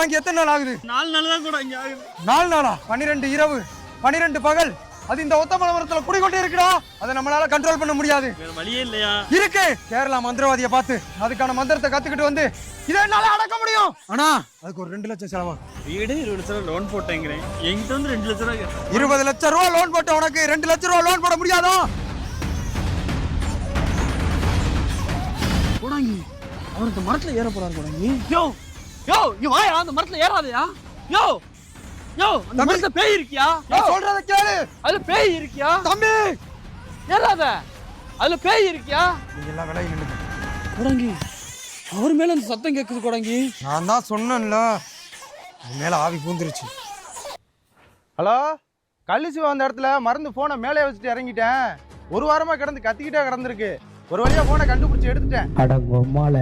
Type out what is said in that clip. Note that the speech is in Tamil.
வாங்கி எத்தனை நாள் ஆகுது? 4 நாள் தான் கூட இங்க ஆகுது. 4 நாளா? 12 இரவு 12 பகல் அது இந்த ஒத்த மரத்துல குடிக்கொண்டே இருக்குடா. அதை நம்மளால கண்ட்ரோல் பண்ண முடியாது. வேற வழியே இல்லையா? இருக்கு. கேரளா மந்திரவாதியை பார்த்து அதுக்கான மந்திரத்தை கத்துக்கிட்டு வந்து இதை என்னால அடக்க முடியும். ஆனா அதுக்கு ஒரு 2 லட்சம் செலவாகும். வீடு 20 லட்சம் ரூபா லோன் போட்டேங்கிறேன். என்கிட்ட வந்து 2 லட்சம் ரூபா 20 லட்சம் ரூபா லோன் போட்ட உனக்கு 2 லட்சம் ரூபா லோன் போட முடியாதோ? கூடாங்கி அவர் அந்த மரத்துல ஏற போறாரு கூடாங்கி. யோ யோ இங்க வாயா, அந்த மரத்துல ஏறாதயா. யோ யோ அந்த மரத்துல பேய் இருக்கியா? நான் சொல்றத கேளு. அதுல பேய் இருக்கியா? தம்பி ஏறாத, அதுல பேய் இருக்கியா? நீங்க எல்லாம் விலகி நில்லுங்க. கூடாங்கி அவர் மேல அந்த சத்தம் கேக்குது கூடாங்கி. நான் தான் சொன்னேன்ல, அது மேல ஆவி பூந்துருச்சு. ஹலோ, கள்ளிசிவா அந்த இடத்துல மறந்து போனை மேலே வச்சுட்டு இறங்கிட்டேன். 1 வாரமா கிடந்து கத்திக்கிட்டே கிடந்திருக்கு. ஒரு வழியா போனை கண்டுபிடிச்சு எடுத்துட்டேன். அட பொம்மால